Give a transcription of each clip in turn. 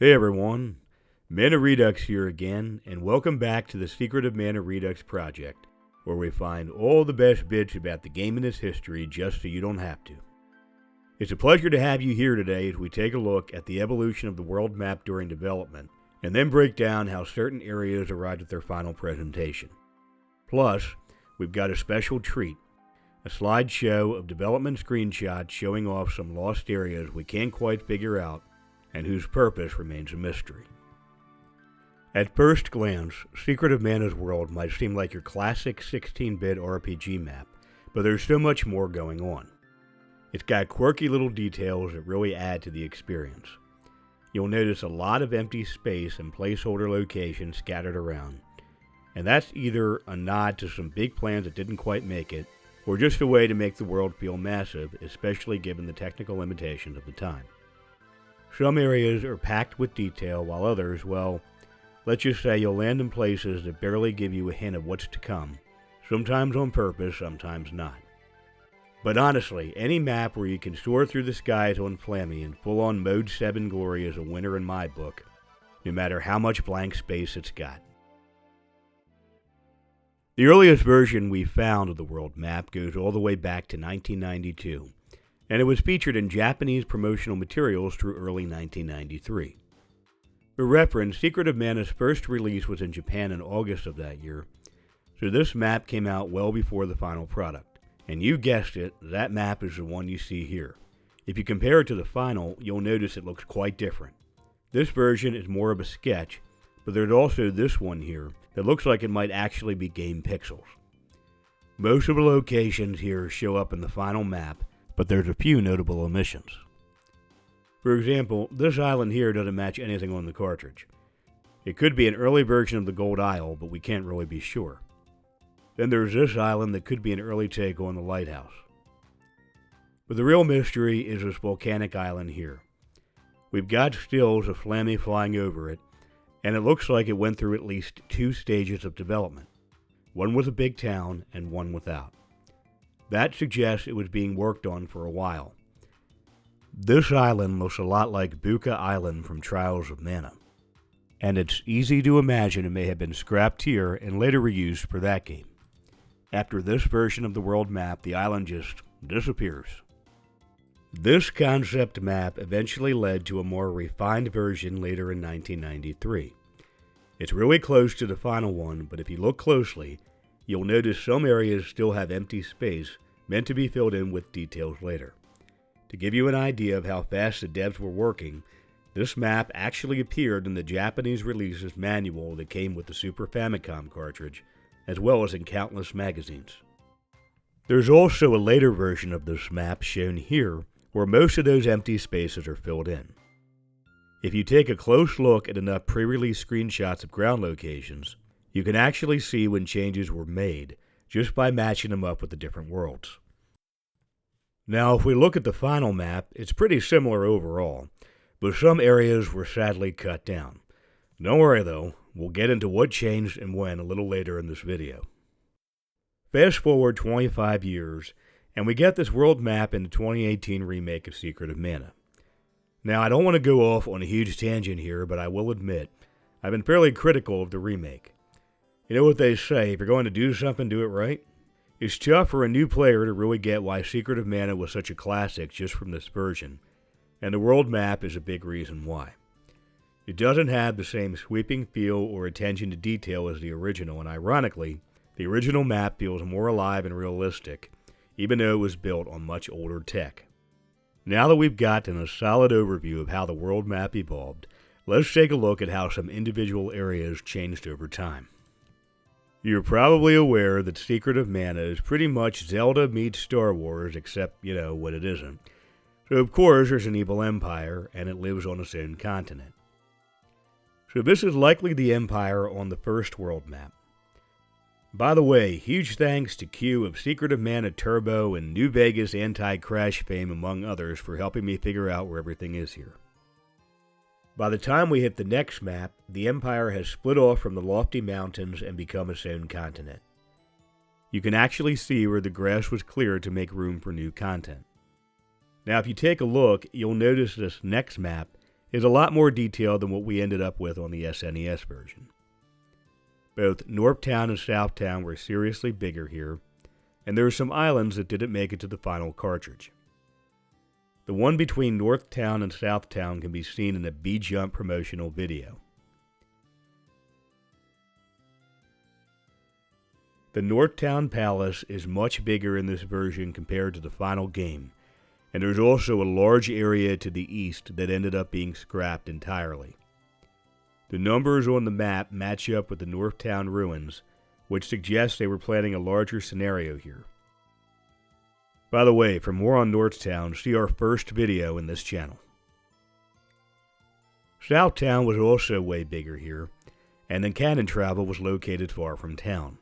Hey everyone, Mana Redux here again, and welcome back to the Secret of Mana Redux project, where we find all the best bits about the game and its history just so you don't have to. It's a pleasure to have you here today as we take a look at the evolution of the world map during development, and then break down how certain areas arrived at their final presentation. Plus, we've got a special treat, a slideshow of development screenshots showing off some lost areas we can't quite figure out and whose purpose remains a mystery. At first glance, Secret of Mana's world might seem like your classic 16-bit RPG map, but there's so much more going on. It's got quirky little details that really add to the experience. You'll notice a lot of empty space and placeholder locations scattered around, and that's either a nod to some big plans that didn't quite make it, or just a way to make the world feel massive, especially given the technical limitations of the time. Some areas are packed with detail, while others, well, let's just say you'll land in places that barely give you a hint of what's to come, sometimes on purpose, sometimes not. But honestly, any map where you can soar through the skies on Flammy in full-on Mode 7 glory is a winner in my book, no matter how much blank space it's got. The earliest version we found of the world map goes all the way back to 1992. And it was featured in Japanese promotional materials through early 1993. For reference, Secret of Mana's first release was in Japan in August of that year, so this map came out well before the final product. And you guessed it, that map is the one you see here. If you compare it to the final, you'll notice it looks quite different. This version is more of a sketch, but there's also this one here that looks like it might actually be game pixels. Most of the locations here show up in the final map, but there's a few notable omissions. For example, this island here doesn't match anything on the cartridge. It could be an early version of the Gold Isle, but we can't really be sure. Then there's this island that could be an early take on the lighthouse. But the real mystery is this volcanic island here. We've got stills of Flammy flying over it, and it looks like it went through at least 2 stages of development. One with a big town and one without. That suggests it was being worked on for a while. This island looks a lot like Buka Island from Trials of Mana, and it's easy to imagine it may have been scrapped here and later reused for that game. After this version of the world map, the island just disappears. This concept map eventually led to a more refined version later in 1993. It's really close to the final one, but if you look closely, you'll notice some areas still have empty space meant to be filled in with details later. To give you an idea of how fast the devs were working, this map actually appeared in the Japanese release's manual that came with the Super Famicom cartridge, as well as in countless magazines. There's also a later version of this map shown here, where most of those empty spaces are filled in. If you take a close look at enough pre-release screenshots of ground locations, you can actually see when changes were made, just by matching them up with the different worlds. Now, if we look at the final map, it's pretty similar overall, but some areas were sadly cut down. Don't worry though, we'll get into what changed and when a little later in this video. Fast forward 25 years, and we get this world map in the 2018 remake of Secret of Mana. Now, I don't want to go off on a huge tangent here, but I will admit, I've been fairly critical of the remake. You know what they say, if you're going to do something, do it right? It's tough for a new player to really get why Secret of Mana was such a classic just from this version, and the world map is a big reason why. It doesn't have the same sweeping feel or attention to detail as the original, and ironically, the original map feels more alive and realistic, even though it was built on much older tech. Now that we've gotten a solid overview of how the world map evolved, let's take a look at how some individual areas changed over time. You're probably aware that Secret of Mana is pretty much Zelda meets Star Wars, except, what it isn't. So of course there's an evil empire, and it lives on its own continent. So this is likely the empire on the first world map. By the way, huge thanks to Q of Secret of Mana Turbo and New Vegas anti-crash fame among others for helping me figure out where everything is here. By the time we hit the next map, the Empire has split off from the lofty mountains and become its own continent. You can actually see where the grass was cleared to make room for new content. Now if you take a look, you'll notice this next map is a lot more detailed than what we ended up with on the SNES version. Both Northtown and Southtown were seriously bigger here, and there were some islands that didn't make it to the final cartridge. The one between Northtown and Southtown can be seen in a B-Jump promotional video. The Northtown Palace is much bigger in this version compared to the final game, and there's also a large area to the east that ended up being scrapped entirely. The numbers on the map match up with the Northtown ruins, which suggests they were planning a larger scenario here. By the way, for more on Northtown, see our first video in this channel. Southtown was also way bigger here, and the cannon travel was located far from town.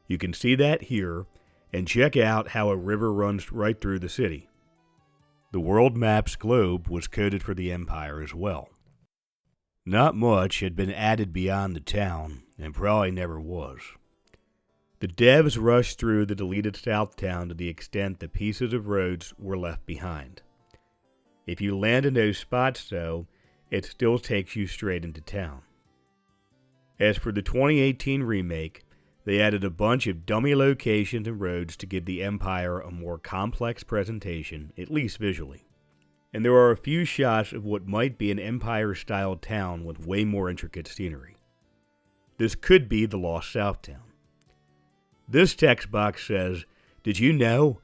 You can see that here, and check out how a river runs right through the city. The world map's globe was coded for the Empire as well. Not much had been added beyond the town, and probably never was. The devs rushed through the deleted Southtown to the extent that pieces of roads were left behind. If you land in those spots, though, it still takes you straight into town. As for the 2018 remake, they added a bunch of dummy locations and roads to give the Empire a more complex presentation, at least visually. And there are a few shots of what might be an Empire-style town with way more intricate scenery. This could be the Lost Southtown. This text box says, "Did you know?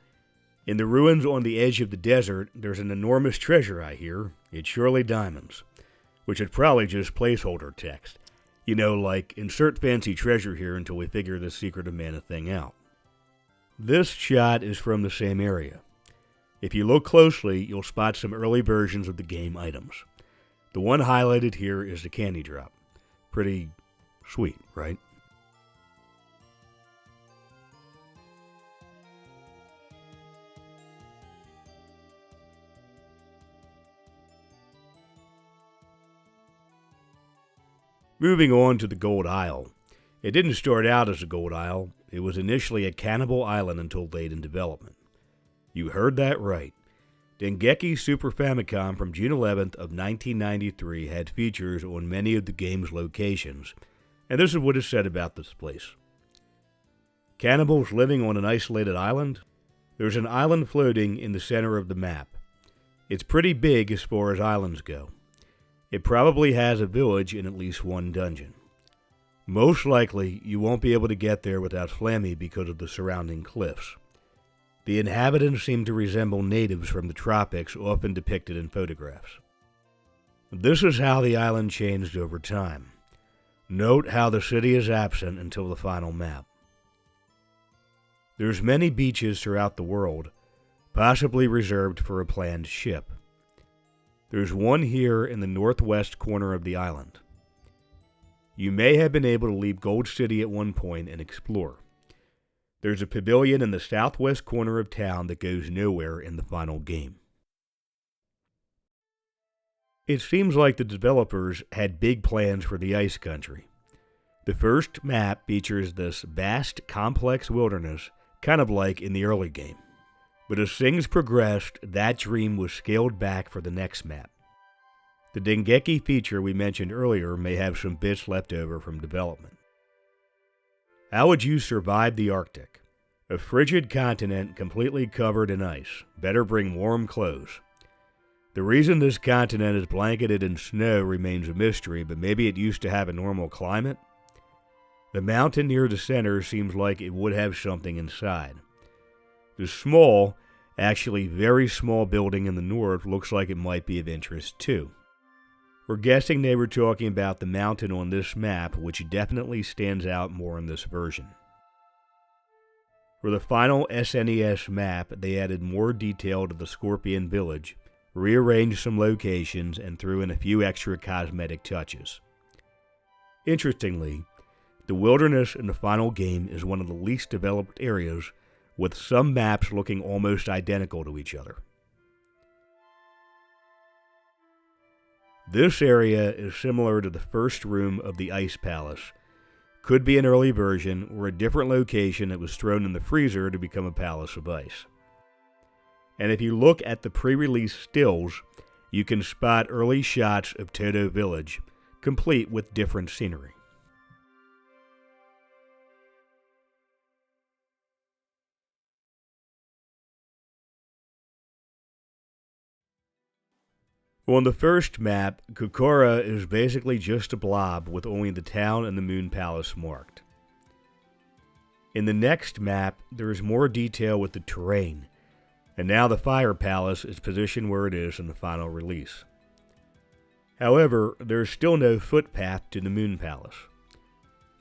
In the ruins on the edge of the desert, there's an enormous treasure, I hear. It's surely diamonds." Which is probably just placeholder text. You know, like, insert fancy treasure here until we figure this Secret of Mana thing out. This shot is from the same area. If you look closely, you'll spot some early versions of the game items. The one highlighted here is the candy drop. Pretty sweet, right? Moving on to the Gold Isle. It didn't start out as a Gold Isle. It was initially a cannibal island until late in development. You heard that right. Dengeki Super Famicom from June 11th of 1993 had features on many of the game's locations, and this is what is said about this place. Cannibals living on an isolated island? There's an island floating in the center of the map. It's pretty big as far as islands go. It probably has a village in at least one dungeon. Most likely, you won't be able to get there without Flammy because of the surrounding cliffs. The inhabitants seem to resemble natives from the tropics often depicted in photographs. This is how the island changed over time. Note how the city is absent until the final map. There's many beaches throughout the world, possibly reserved for a planned ship. There's one here in the northwest corner of the island. You may have been able to leave Gold City at one point and explore. There's a pavilion in the southwest corner of town that goes nowhere in the final game. It seems like the developers had big plans for the Ice Country. The first map features this vast, complex wilderness, kind of like in the early game. But as things progressed, that dream was scaled back for the next map. The Dengeki feature we mentioned earlier may have some bits left over from development. How would you survive the Arctic? A frigid continent completely covered in ice. Better bring warm clothes. The reason this continent is blanketed in snow remains a mystery, but maybe it used to have a normal climate? The mountain near the center seems like it would have something inside. The small, actually very small building in the north looks like it might be of interest too. We're guessing they were talking about the mountain on this map, which definitely stands out more in this version. For the final SNES map, they added more detail to the Scorpion Village, rearranged some locations, and threw in a few extra cosmetic touches. Interestingly, the wilderness in the final game is one of the least developed areas, with some maps looking almost identical to each other. This area is similar to the first room of the Ice Palace. Could be an early version or a different location that was thrown in the freezer to become a palace of ice. And if you look at the pre-release stills, You can spot early shots of Toto Village, complete with different scenery. On the first map, Kokora is basically just a blob with only the town and the Moon Palace marked. In the next map, there is more detail with the terrain, and now the Fire Palace is positioned where it is in the final release. However, there is still no footpath to the Moon Palace.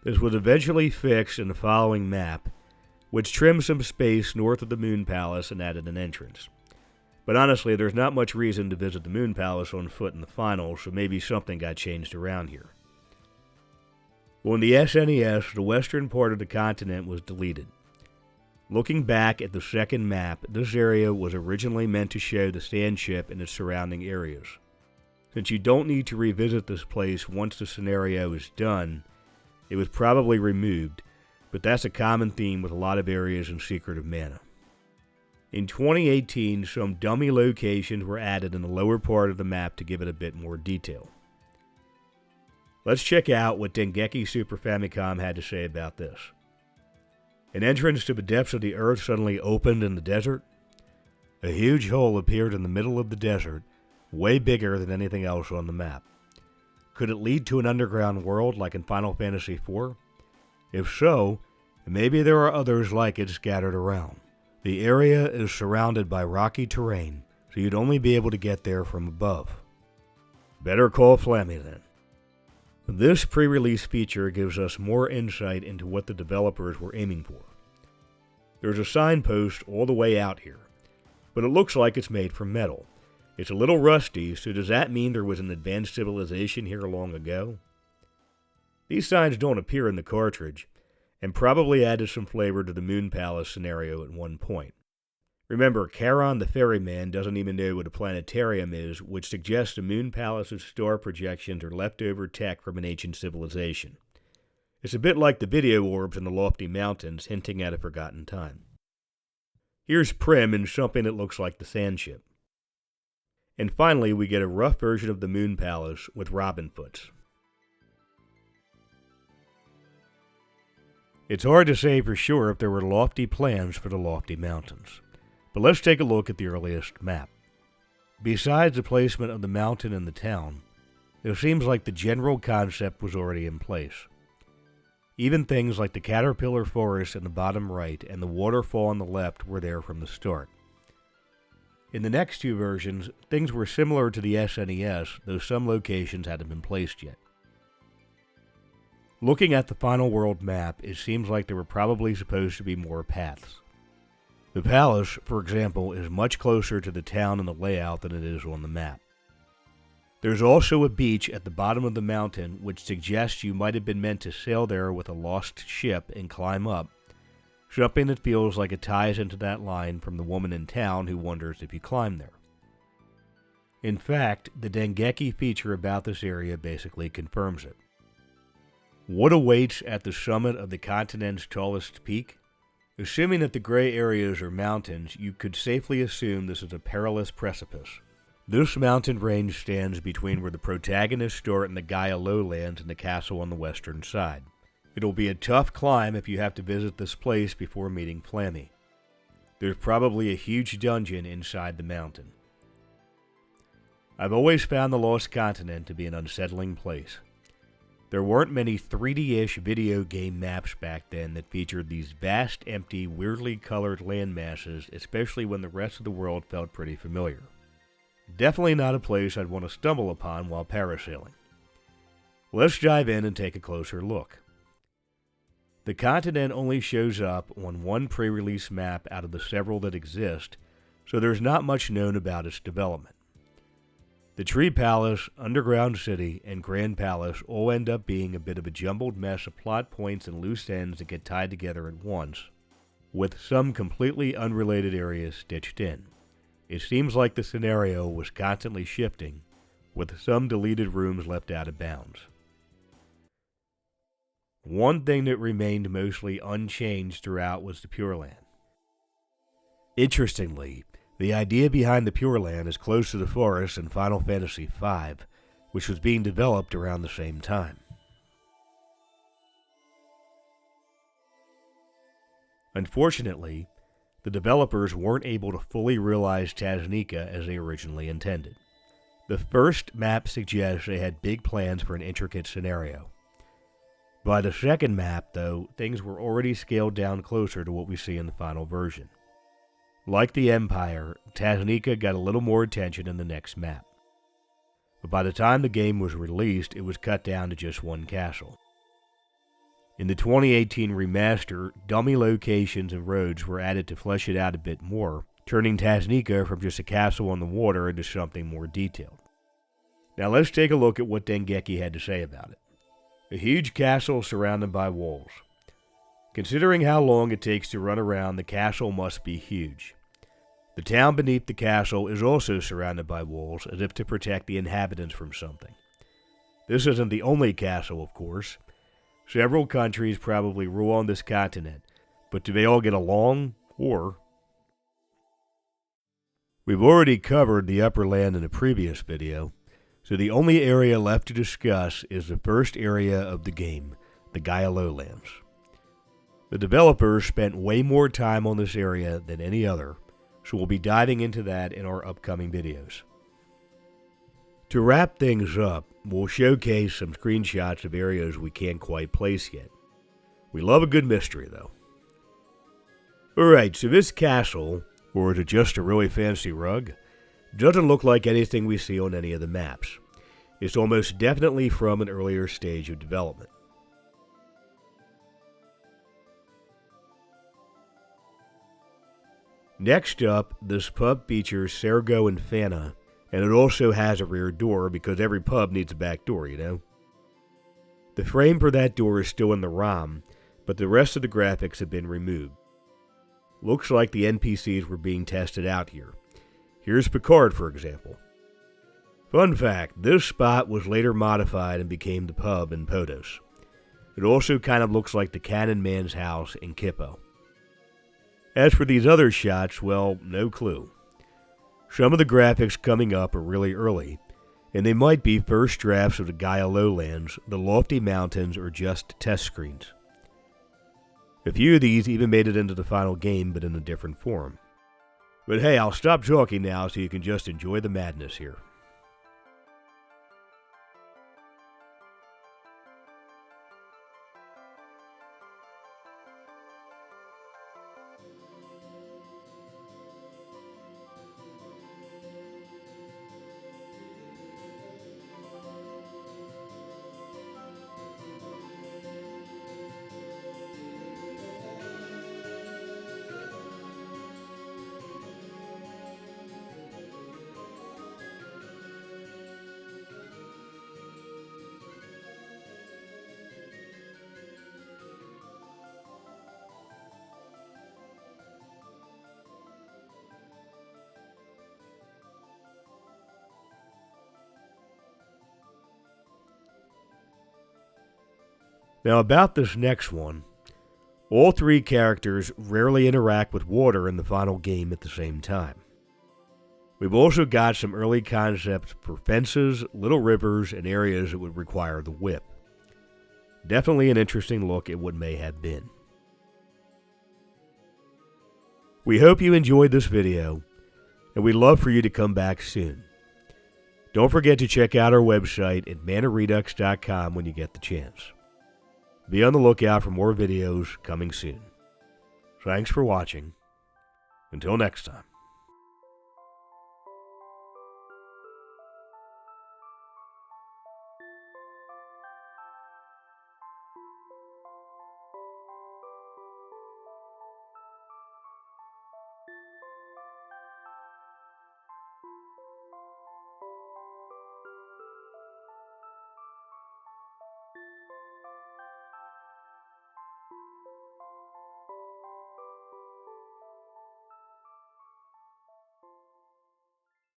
This was eventually fixed in the following map, which trimmed some space north of the Moon Palace and added an entrance. But honestly, there's not much reason to visit the Moon Palace on foot in the final, so maybe something got changed around here. On the SNES, the western part of the continent was deleted. Looking back at the second map, this area was originally meant to show the sand ship and its surrounding areas. Since you don't need to revisit this place once the scenario is done, it was probably removed, but that's a common theme with a lot of areas in Secret of Mana. In 2018, some dummy locations were added in the lower part of the map to give it a bit more detail. Let's check out what Dengeki Super Famicom had to say about this. An entrance to the depths of the earth suddenly opened in the desert. A huge hole appeared in the middle of the desert, way bigger than anything else on the map. Could it lead to an underground world like in Final Fantasy IV? If so, maybe there are others like it scattered around. The area is surrounded by rocky terrain, so you'd only be able to get there from above. Better call Flammy then. This pre-release feature gives us more insight into what the developers were aiming for. There's a signpost all the way out here, but it looks like it's made from metal. It's a little rusty, so does that mean there was an advanced civilization here long ago? These signs don't appear in the cartridge, and probably added some flavor to the Moon Palace scenario at one point. Remember, Charon the Ferryman doesn't even know what a planetarium is, which suggests the Moon Palace's star projections are leftover tech from an ancient civilization. It's a bit like the video orbs in the lofty mountains, hinting at a forgotten time. Here's Prim in something that looks like the sand ship. And finally, we get a rough version of the Moon Palace with robin foots. It's hard to say for sure if there were lofty plans for the lofty mountains, but let's take a look at the earliest map. Besides the placement of the mountain and the town, it seems like the general concept was already in place. Even things like the caterpillar forest in the bottom right and the waterfall on the left were there from the start. In the next two versions, things were similar to the SNES, though some locations hadn't been placed yet. Looking at the final world map, it seems like there were probably supposed to be more paths. The palace, for example, is much closer to the town in the layout than it is on the map. There's also a beach at the bottom of the mountain, which suggests you might have been meant to sail there with a lost ship and climb up, something that feels like it ties into that line from the woman in town who wonders if you climb there. In fact, the Dengeki feature about this area basically confirms it. What awaits at the summit of the continent's tallest peak? Assuming that the gray areas are mountains, you could safely assume this is a perilous precipice. This mountain range stands between where the protagonists start in the Gaia lowlands and the castle on the western side. It'll be a tough climb if you have to visit this place before meeting Flammy. There's probably a huge dungeon inside the mountain. I've always found the Lost Continent to be an unsettling place. There weren't many 3D-ish video game maps back then that featured these vast, empty, weirdly colored land masses, especially when the rest of the world felt pretty familiar. Definitely not a place I'd want to stumble upon while parasailing. Let's dive in and take a closer look. The continent only shows up on one pre-release map out of the several that exist, so there's not much known about its development. The Tree Palace, Underground City, and Grand Palace all end up being a bit of a jumbled mess of plot points and loose ends that get tied together at once, with some completely unrelated areas stitched in. It seems like the scenario was constantly shifting, with some deleted rooms left out of bounds. One thing that remained mostly unchanged throughout was the Pure Land. Interestingly, The idea behind the Pure Land is close to the forest in Final Fantasy V, which was being developed around the same time. Unfortunately, the developers weren't able to fully realize Taznica as they originally intended. The first map suggests they had big plans for an intricate scenario. By the second map, though, things were already scaled down closer to what we see in the final version. Like the Empire, Taznica got a little more attention in the next map. But by the time the game was released, it was cut down to just one castle. In the 2018 remaster, dummy locations and roads were added to flesh it out a bit more, turning Taznica from just a castle on the water into something more detailed. Now let's take a look at what Dengeki had to say about it. A huge castle surrounded by walls. Considering how long it takes to run around, the castle must be huge. The town beneath the castle is also surrounded by walls, as if to protect the inhabitants from something. This isn't the only castle, of course. Several countries probably rule on this continent, but do they all get along, or? We've already covered the upper land in a previous video, so the only area left to discuss is the first area of the game, the Gaia Lowlands. The developers spent way more time on this area than any other, so we'll be diving into that in our upcoming videos. To wrap things up, we'll showcase some screenshots of areas we can't quite place yet. We love a good mystery, though. Alright, so this castle, or is it just a really fancy rug, doesn't look like anything we see on any of the maps. It's almost definitely from an earlier stage of development. Next up, this pub features Sergo and Fana, and it also has a rear door because every pub needs a back door, you know? The frame for that door is still in the ROM, but the rest of the graphics have been removed. Looks like the NPCs were being tested out here. Here's Picard, for example. Fun fact, this spot was later modified and became the pub in Podos. It also kind of looks like the Cannon Man's house in Kippo. As for these other shots, well, no clue. Some of the graphics coming up are really early, and they might be first drafts of the Gaia Lowlands, the lofty mountains, or just test screens. A few of these even made it into the final game, but in a different form. But hey, I'll stop talking now so you can just enjoy the madness here. Now about this next one, all three characters rarely interact with water in the final game at the same time. We've also got some early concepts for fences, little rivers, and areas that would require the whip. Definitely an interesting look at what may have been. We hope you enjoyed this video, and we'd love for you to come back soon. Don't forget to check out our website at manaredux.com when you get the chance. Be on the lookout for more videos coming soon. Thanks for watching. Until next time.